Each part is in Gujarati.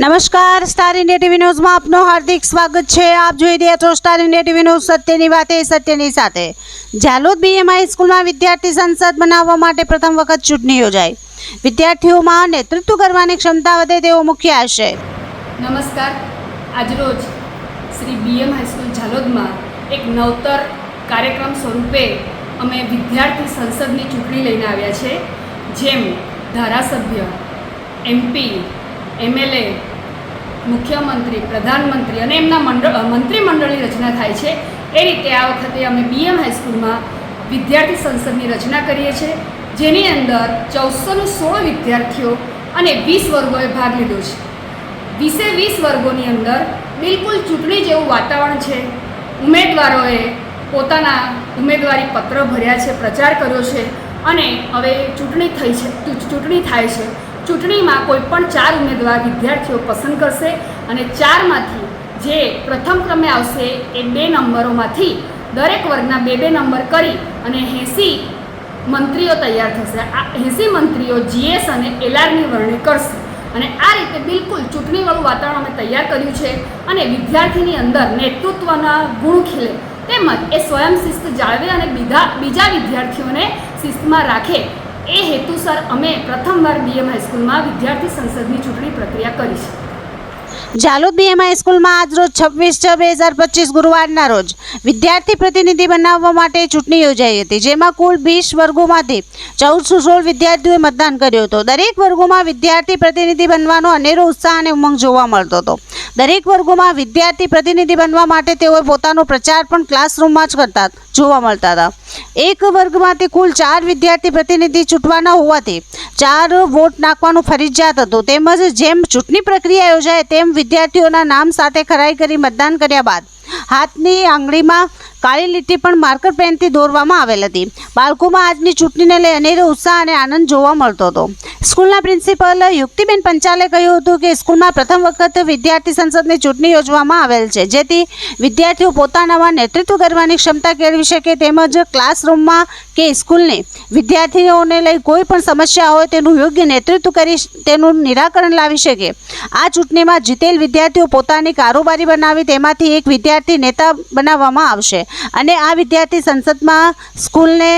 નમસ્કાર, સ્ટાર ઇન્ડિયા ટીવી ન્યૂઝમાં આપનું હાર્દિક સ્વાગત છે। આપ જોઈ રહ્યા છો સ્ટાર ઇન્ડિયા ટીવી ન્યૂઝ, સત્યની વાતે સત્યની સાથે। ઝાલોદ બીએમઆઈ સ્કૂલમાં વિદ્યાર્થી સંસદ બનાવવા માટે પ્રથમ વખત ચૂંટણી યોજાઈ। વિદ્યાર્થીઓમાં નેતૃત્વ કરવાની ક્ષમતા વધે તેવો મુખ્ય આશય। નમસ્કાર, આજરોજ શ્રી બીએમ હાઈસ્કૂલ ઝાલોદમાં એક નવતર કાર્યક્રમ સ્વરૂપે અમે વિદ્યાર્થી સંસદની ચૂંટણી લઈને આવ્યા છે। જેમ ધારાસભ્ય, એમપી, એમએલએ, મુખ્યમંત્રી, પ્રધાનમંત્રી અને એમના મંત્રીમંડળની રચના થાય છે, એ રીતે આ વખતે અમે બીએમ હાઈસ્કૂલમાં વિદ્યાર્થી સંસદની રચના કરીએ છીએ, જેની અંદર 1416 વિદ્યાર્થીઓ અને 20 વર્ગોએ ભાગ લીધો છે। 20 વર્ગોની અંદર બિલકુલ ચૂંટણી જેવું વાતાવરણ છે। ઉમેદવારોએ પોતાના ઉમેદવારી પત્ર ભર્યા છે, પ્રચાર કર્યો છે અને હવે ચૂંટણી થાય છે। ચૂંટણીમાં કોઈ પણ 4 ઉમેદવાર વિદ્યાર્થીઓ પસંદ કરશે અને 4માંથી જે પ્રથમ ક્રમે આવશે એ 2 નંબરોમાંથી દરેક વર્ગના 2 નંબર કરી અને 80 મંત્રીઓ તૈયાર થશે। આ 80 મંત્રીઓ જીએસ અને એલઆરની વરણી કરશે અને આ રીતે બિલકુલ ચૂંટણીવાળું વાતાવરણ અમે તૈયાર કર્યું છે અને વિદ્યાર્થીની અંદર નેતૃત્વના ગુણ ખીલે તેમજ એ સ્વયં શિસ્ત જાળવે અને બીજા વિદ્યાર્થીઓને શિસ્તમાં રાખે, એ હેતુસર અમે પ્રથમવાર બીએમ હાઈસ્કૂલમાં વિદ્યાર્થી સંસદની ચૂંટણી પ્રક્રિયા કરી છે। ઝાલોદ બીએમઆઈ સ્કૂલમાં આજરોજ 26/6/2025 ગુરુવારના રોજ વિદ્યાર્થી પ્રતિનિધિ બનાવવા માટે ચૂંટણી યોજાઈ હતી, જેમાં કુલ 20 વર્ગોમાંથી 1416 વિદ્યાર્થીઓએ મતદાન કર્યું હતું। દરેક વર્ગોમાં વિદ્યાર્થી પ્રતિનિધિ બનવાનો અનેરો ઉત્સાહ અને ઉમંગ જોવા મળતો હતો। દરેક વર્ગોમાં વિદ્યાર્થી પ્રતિનિધિ બનવા માટે તેઓએ પોતાનો પ્રચાર પણ ક્લાસરૂમમાં જ કરતા જોવા મળતા હતા। એક વર્ગમાંથી કુલ 4 વિદ્યાર્થી પ્રતિનિધિ ચૂંટવાના હોવાથી 4 વોટ નાખવાનું ફરજિયાત હતું। તેમજ જેમ ચૂંટણી પ્રક્રિયા યોજાય તેમ વિદ્યાર્થીઓના નામ સાથે ખરાઈ કરી મતદાન કર્યા બાદ હાથની આંગળીમાં કાળી લીટી પણ માર્કર પેનથી દોરવામાં આવેલ હતી। બાળકોમાં આજની ચૂંટણીને લઈ અનેરો ઉત્સાહ અને આનંદ જોવા મળતો હતો। સ્કૂલના પ્રિન્સિપલ યુક્તિબેન પંચાલે કહ્યું હતું કે સ્કૂલમાં પ્રથમ વખત વિદ્યાર્થી સંસદની ચૂંટણી યોજવામાં આવેલ છે, જેથી વિદ્યાર્થીઓ પોતાનામાં નેતૃત્વ કરવાની ક્ષમતા કેળવી શકે તેમજ ક્લાસરૂમમાં કે સ્કૂલની વિદ્યાર્થીઓને લઈ કોઈ પણ સમસ્યા હોય તેનું યોગ્ય નેતૃત્વ કરી તેનું નિરાકરણ લાવી શકે। આ ચૂંટણીમાં જીતેલ વિદ્યાર્થીઓ પોતાની કારોબારી બનાવી તેમાંથી એક વિદ્યાર્થી નેતા બનાવવામાં આવશે અને આ વિદ્યાર્થી સંસદમાં સ્કૂલને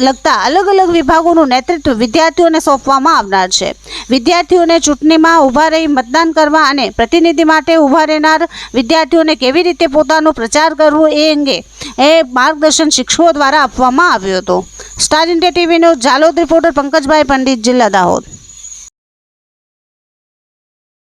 લગતા અલગ અલગ વિભાગોનું નેતૃત્વ વિદ્યાર્થીઓને સોંપવામાં આવનાર છે। વિદ્યાર્થીઓને ચૂંટણીમાં ઊભા રહી મતદાન કરવા અને પ્રતિનિધિ માટે ઊભા રહેનાર વિદ્યાર્થીઓને કેવી રીતે પોતાનો પ્રચાર કરવો એ અંગે માર્ગદર્શન શિક્ષકો દ્વારા આપવામાં આવ્યું હતું। Star India TV news Jhalod reporter Pankajbhai Pandit, જિલ્લા દાહોદ।